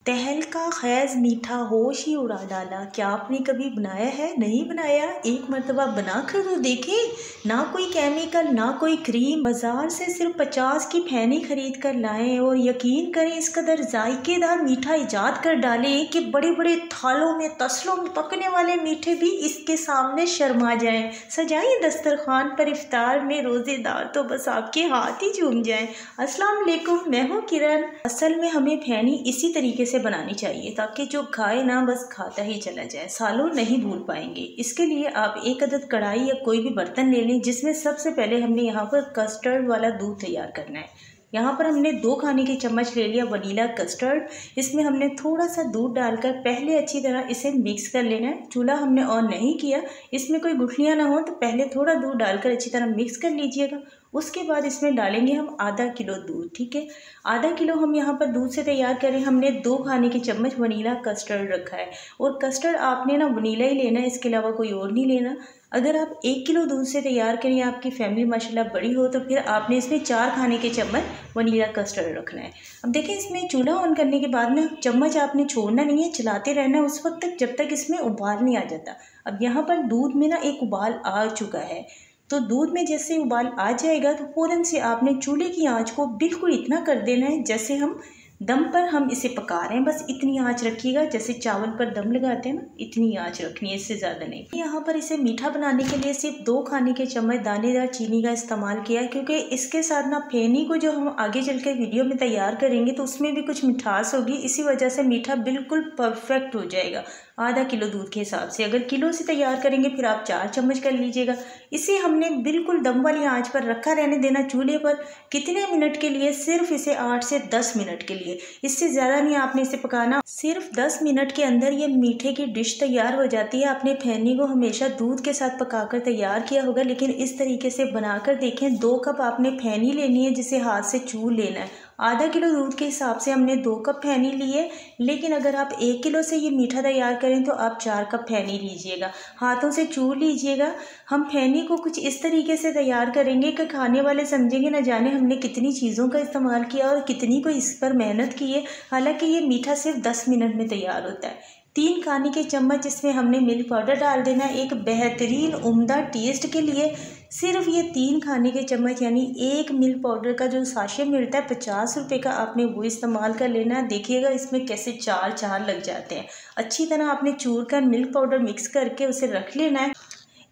तहलका ख़ैज़ मीठा होश ही उड़ा डाला। क्या आपने कभी बनाया है? नहीं बनाया? एक मरतबा बना कर तो देखें। ना कोई केमिकल, ना कोई क्रीम, बाज़ार से सिर्फ 50 की फैनी ख़रीद कर लाएं और यकीन करें इस कदर जायकेदार मीठा ईजाद कर डालें कि बड़े बड़े थालों में, तसलों में पकने वाले मीठे भी इसके सामने शर्मा जाएं। सजाएं दस्तरखान पर इफ्तार में रोज़ेदार तो बस आपके हाथ ही झूम जाएं। अस्सलाम वालेकुम, मैं हूँ किरण। असल में हमें फैनी इसी तरीके से बनानी चाहिए ताकि जो खाए ना बस खाता ही चला जाए, सालों नहीं भूल पाएंगे। इसके लिए आप एक अदद कढ़ाई या कोई भी बर्तन ले लें जिसमें सबसे पहले हमने यहाँ पर कस्टर्ड वाला दूध तैयार करना है। यहाँ पर हमने 2 खाने के चम्मच ले लिया वनीला कस्टर्ड। इसमें हमने थोड़ा सा दूध डालकर पहले अच्छी तरह इसे मिक्स कर लेना है। चूल्हा हमने ऑन नहीं किया, इसमें कोई गुठलियाँ ना हो तो पहले थोड़ा दूध डालकर अच्छी तरह मिक्स कर लीजिएगा। उसके बाद इसमें डालेंगे हम आधा किलो दूध। ठीक है, आधा किलो हम यहाँ पर दूध से तैयार करें। हमने 2 खाने के चम्मच वनीला कस्टर्ड रखा है और कस्टर्ड आपने ना वनीला ही लेना है, इसके अलावा कोई और नहीं लेना। अगर आप 1 किलो दूध से तैयार करें, आपकी फैमिली माशाल्लाह बड़ी हो, तो फिर आपने इसमें 4 खाने के चम्मच वनीला कस्टर्ड रखना है। अब देखें, इसमें चूल्हा ऑन करने के बाद ना चम्मच आपने छोड़ना नहीं है, चलाते रहना है उस वक्त तक जब तक इसमें उबाल नहीं आ जाता। अब यहाँ पर दूध में ना एक उबाल आ चुका है, तो दूध में जैसे उबाल आ जाएगा तो फ़ौरन से आपने चूल्हे की आंच को बिल्कुल इतना कर देना है जैसे हम दम पर हम इसे पका रहे हैं, बस इतनी आंच रखिएगा। जैसे चावल पर दम लगाते हैं ना, इतनी आंच रखनी है, इससे ज़्यादा नहीं। यहाँ पर इसे मीठा बनाने के लिए सिर्फ 2 खाने के चम्मच दानेदार चीनी का इस्तेमाल किया है, क्योंकि इसके साथ ना फेनी को जो हम आगे चल के वीडियो में तैयार करेंगे तो उसमें भी कुछ मिठास होगी, इसी वजह से मीठा बिल्कुल परफेक्ट हो जाएगा आधा किलो दूध के हिसाब से। अगर किलो से तैयार करेंगे फिर आप 4 चम्मच कर लीजिएगा। इसे हमने बिल्कुल दम वाली आंच पर रखा रहने देना चूल्हे पर। कितने मिनट के लिए? सिर्फ इसे 8 से 10 मिनट के लिए, इससे ज़्यादा नहीं आपने इसे पकाना। सिर्फ 10 मिनट के अंदर ये मीठे की डिश तैयार हो जाती है। आपने फैनी को हमेशा दूध के साथ पकाकर तैयार किया होगा, लेकिन इस तरीके से बनाकर देखें। 2 कप आपने फैनी लेनी है जिसे हाथ से चूर लेना है। आधा किलो दूध के हिसाब से हमने 2 कप फैनी लिए, लेकिन अगर आप 1 किलो से ये मीठा तैयार करें तो आप 4 कप फैनी लीजिएगा। हाथों से चूर लीजिएगा। हम फैनी को कुछ इस तरीके से तैयार करेंगे कि खाने वाले समझेंगे न जाने हमने कितनी चीज़ों का इस्तेमाल किया और कितनी को इस पर मेहनत की है। हालांकि ये मीठा सिर्फ 10 मिनट में तैयार होता है। 3 खाने के चम्मच इसमें हमने मिल्क पाउडर डाल देना है एक बेहतरीन उम्दा टेस्ट के लिए। सिर्फ ये 3 खाने के चम्मच यानी एक मिल्क पाउडर का जो साशे मिलता है 50 रुपये का, आपने वो इस्तेमाल कर लेना है। देखिएगा इसमें कैसे 4 लग जाते हैं। अच्छी तरह आपने चूर कर मिल्क पाउडर मिक्स करके उसे रख लेना है।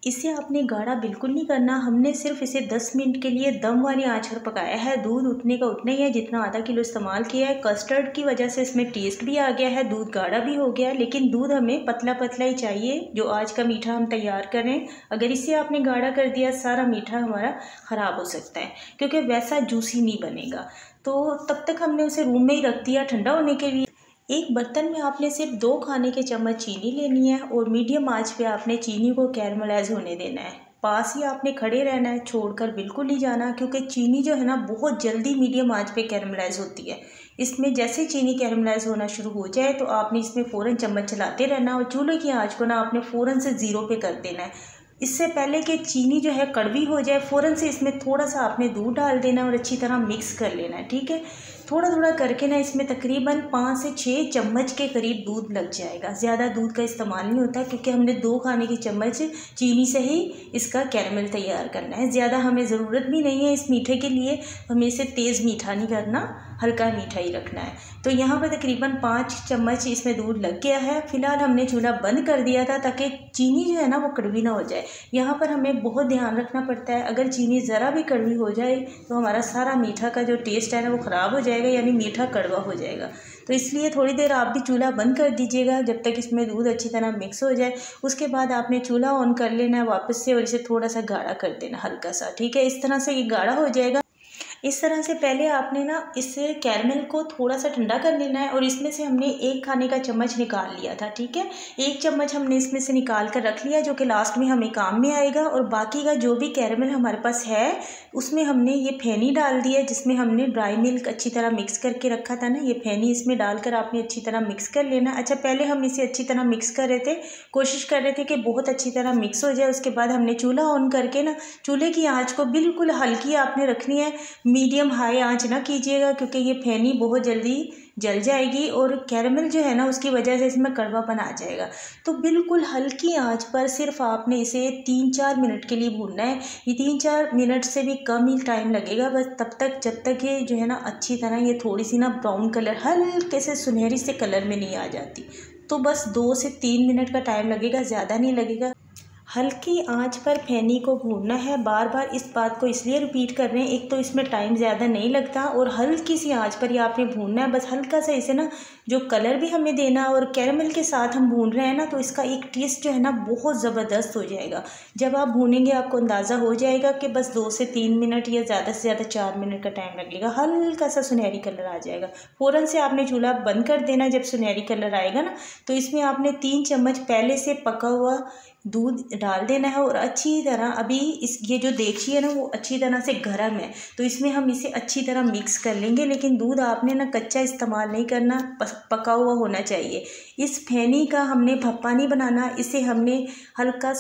इसे आपने गाढ़ा बिल्कुल नहीं करना। हमने सिर्फ इसे 10 मिनट के लिए दम वाली आंच पर पकाया है। दूध उतने का उतना ही है जितना आधा किलो इस्तेमाल किया है। कस्टर्ड की वजह से इसमें टेस्ट भी आ गया है, दूध गाढ़ा भी हो गया है, लेकिन दूध हमें पतला पतला ही चाहिए जो आज का मीठा हम तैयार करें। अगर इसे आपने गाढ़ा कर दिया सारा मीठा हमारा ख़राब हो सकता है, क्योंकि वैसा जूसी नहीं बनेगा। तो तब तक हमने उसे रूम में ही रख दिया ठंडा होने के लिए। एक बर्तन में आपने सिर्फ 2 खाने के चम्मच चीनी लेनी है और मीडियम आंच पे आपने चीनी को कैरमलाइज होने देना है। पास ही आपने खड़े रहना है, छोड़कर बिल्कुल नहीं जाना, क्योंकि चीनी जो है ना बहुत जल्दी मीडियम आंच पे कैरमलाइज होती है। इसमें जैसे चीनी कैरमलाइज होना शुरू हो जाए तो आपने इसमें फ़ौरन चम्मच चलाते रहना और चूल्हे की आंच को ना आपने फ़ौरन से 0 पे कर देना है। इससे पहले कि चीनी जो है कड़वी हो जाए, फ़ौरन से इसमें थोड़ा सा आपने दूध डाल देना और अच्छी तरह मिक्स कर लेना है। ठीक है, थोड़ा थोड़ा करके ना इसमें तकरीबन 5 से 6 चम्मच के करीब दूध लग जाएगा। ज़्यादा दूध का इस्तेमाल नहीं होता, क्योंकि हमने 2 खाने के चम्मच चीनी से ही इसका कैरमल तैयार करना है। ज़्यादा हमें ज़रूरत भी नहीं है इस मीठे के लिए, हमें इसे तेज़ मीठा नहीं करना, हल्का मीठा ही रखना है। तो यहाँ पर तकरीबन 5 चम्मच इसमें दूध लग गया है। फिलहाल हमने चूल्हा बंद कर दिया था ताकि चीनी जो है ना वो कड़वी ना हो जाए। यहाँ पर हमें बहुत ध्यान रखना पड़ता है, अगर चीनी ज़रा भी कड़वी हो जाए तो हमारा सारा मीठा का जो टेस्ट है ना वो ख़राब हो जाएगा, यानी मीठा कड़वा हो जाएगा। तो इसलिए थोड़ी देर आप भी चूल्हा बंद कर दीजिएगा जब तक इसमें दूध अच्छी तरह मिक्स हो जाए। उसके बाद आपने चूल्हा ऑन कर लेना है वापस से और इसे थोड़ा सा गाढ़ा कर देना, हल्का सा। ठीक है, इस तरह से ये गाढ़ा हो जाएगा। इस तरह से पहले आपने ना इस कैरमल को थोड़ा सा ठंडा कर लेना है और इसमें से हमने 1 खाने का चम्मच निकाल लिया था। ठीक है, 1 चम्मच हमने इसमें से निकाल कर रख लिया, जो कि लास्ट में हमें काम में आएगा। और बाकी का जो भी कैरमल हमारे पास है उसमें हमने ये फैनी डाल दिया, जिसमें हमने ड्राई मिल्क अच्छी तरह मिक्स करके रखा था ना, ये फैनी इसमें डालकर आपने अच्छी तरह मिक्स कर लेना। अच्छा, पहले हम इसे अच्छी तरह मिक्स कर रहे थे, कोशिश कर रहे थे कि बहुत अच्छी तरह मिक्स हो जाए। उसके बाद हमने चूल्हा ऑन करके ना चूल्हे की आँच को बिल्कुल हल्की आपने रखनी है, मीडियम हाई आंच ना कीजिएगा, क्योंकि ये फैनी बहुत जल्दी जल जाएगी और कैरेमल जो है ना उसकी वजह से इसमें कड़वापन आ जाएगा। तो बिल्कुल हल्की आंच पर सिर्फ आपने इसे 3-4 मिनट के लिए भूनना है। ये 3-4 मिनट से भी कम ही टाइम लगेगा बस, तब तक जब तक ये जो है ना अच्छी तरह ये थोड़ी सी ना ब्राउन कलर हल्के से सुनहरी से कलर में नहीं आ जाती। तो बस 2 से 3 मिनट का टाइम लगेगा, ज़्यादा नहीं लगेगा। हल्की आंच पर फैनी को भूनना है। बार बार इस बात को इसलिए रिपीट कर रहे हैं, एक तो इसमें टाइम ज़्यादा नहीं लगता और हल्की सी आंच पर ये आपने भूनना है। बस हल्का सा इसे ना जो कलर भी हमें देना और कैरेमल के साथ हम भून रहे हैं ना, तो इसका एक टेस्ट जो है ना बहुत ज़बरदस्त हो जाएगा। जब आप भूनेंगे आपको अंदाज़ा हो जाएगा कि बस 2 से 3 मिनट या ज़्यादा से ज़्यादा 4 मिनट का टाइम लगेगा। हल्का सा सुनहरी कलर आ जाएगा, फ़ौरन से आपने चूल्हा बंद कर देना। जब सुनहरी कलर आएगा ना तो इसमें आपने 3 चम्मच पहले से पका हुआ दूध डाल देना है और अच्छी तरह अभी ये जो देगची है ना वो अच्छी तरह से गर्म है, तो इसमें हम इसे अच्छी तरह मिक्स कर लेंगे। लेकिन दूध आपने ना कच्चा इस्तेमाल नहीं करना, पका हुआ होना चाहिए। इस फैनी का हमने भप्पा नहीं बनाना, इसे हमने हल्का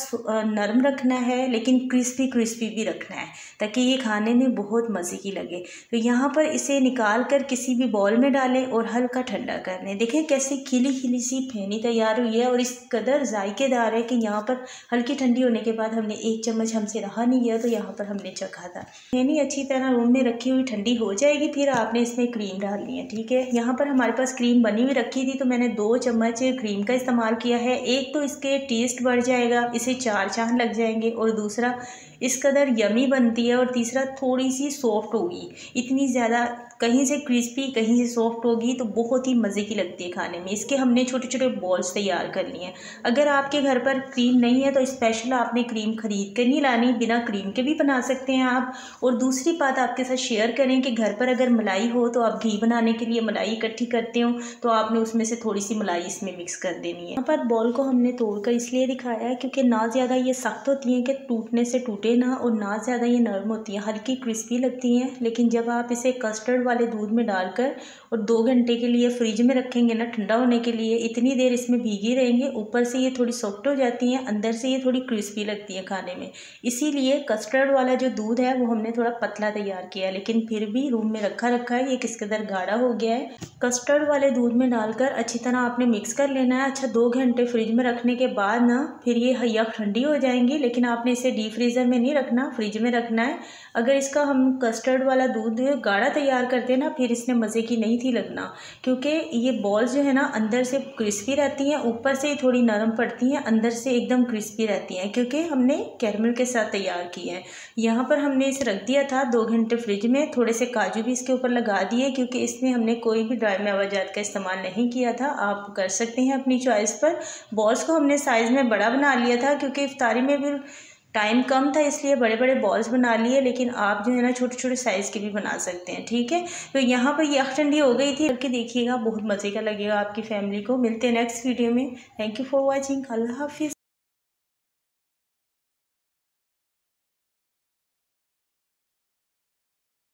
नरम रखना है लेकिन क्रिस्पी क्रिस्पी भी रखना है ताकि ये खाने में बहुत मज़े की लगे। तो यहाँ पर इसे निकाल कर किसी भी बॉल में डालें और हल्का ठंडा कर लें। देखें कैसे खिली खिली सी फैनी तैयार हुई है और इस कदर जायकेदार है कि यहाँ पर हल्की ठंडी होने के बाद हमने 1 चम्मच हमसे रहा नहीं गया तो यहाँ पर हमने चखा था। फैनी अच्छी तरह रूम में रखी हुई ठंडी हो जाएगी, फिर आपने इसमें क्रीम डालनी है। ठीक है, यहाँ पर हमारे पास क्रीम बनी हुई रखी थी तो मैंने 2 चम्मच क्रीम का इस्तेमाल किया है। एक तो इसके टेस्ट बढ़ जाएगा, इसे 4 चांद लग जाएंगे, और दूसरा इस कदर यमी बनती है, और तीसरा थोड़ी सी सॉफ्ट होगी। इतनी ज़्यादा कहीं से क्रिस्पी कहीं से सॉफ्ट होगी तो बहुत ही मज़े की लगती है खाने में। इसके हमने छोटे छोटे बॉल्स तैयार कर लिए हैं। अगर आपके घर पर क्रीम नहीं है तो स्पेशल आपने क्रीम ख़रीद कर नहीं लानी, बिना क्रीम के भी बना सकते हैं आप। और दूसरी बात आपके साथ शेयर करें कि घर पर अगर मलाई हो तो आप घी बनाने के लिए मलाई इकट्ठी करते हो तो आपने उसमें से थोड़ी सी मलाई इसमें मिक्स कर देनी है। यहाँ पर बॉल को हमने तोड़कर इसलिए दिखाया है क्योंकि ना ज़्यादा ये सख्त होती हैं कि टूटने से टूटे ना, और ना ज़्यादा ये नरम होती हैं, हल्की क्रिस्पी लगती हैं। लेकिन जब आप इसे कस्टर्ड वाले दूध में डालकर और 2 घंटे के लिए फ्रिज में रखेंगे ना ठंडा होने के लिए, इतनी देर इसमें भीगी रहेंगे, ऊपर से ये थोड़ी सॉफ्ट हो जाती हैं, अंदर से ये थोड़ी क्रिस्पी लगती है खाने में। इसीलिए कस्टर्ड वाला जो दूध है वो हमने थोड़ा पतला तैयार किया है, लेकिन फिर भी रूम में रखा है। ये किस कदर गाढ़ा हो गया है। कस्टर्ड वाले दूध में डालकर अच्छी तरह आपने मिक्स कर लेना है। अच्छा, 2 घंटे फ्रिज में रखने के बाद ना फिर ये यक ठंडी हो जाएंगी, लेकिन आपने इसे डीप फ्रीज़र में नहीं रखना, फ्रिज में रखना है। अगर इसका हम कस्टर्ड वाला दूध गाढ़ा तैयार करते हैं ना फिर इसमें मज़े की नहीं थी लगना, क्योंकि ये बॉल्स जो है ना अंदर से क्रिस्पी रहती हैं, ऊपर से थोड़ी नरम पड़ती हैं, अंदर से एकदम क्रिस्पी रहती हैं, क्योंकि हमने कैरेमल के साथ तैयार की है। यहाँ पर हमने इसे रख दिया था 2 घंटे फ्रिज में। थोड़े से काजू भी इसके ऊपर लगा दिए क्योंकि इसमें हमने कोई भी ड्राई मेवाजात का इस्तेमाल नहीं किया था। आप कर सकते हैं अपनी चॉइस पर। बॉल्स को हमने साइज़ में बड़ा बना लिया था क्योंकि इफ्तारी में भी टाइम कम था, इसलिए बड़े बड़े बॉल्स बना लिए, लेकिन आप जो है ना छोटे छोटे साइज़ के भी बना सकते हैं। ठीक है, तो यहाँ पर यह ठंडी हो गई थी, करके देखिएगा, बहुत मज़े का लगेगा आपकी फैमिली को। मिलते हैं नेक्स्ट वीडियो में। Thank you for watching. अल्लाह हाफिज़।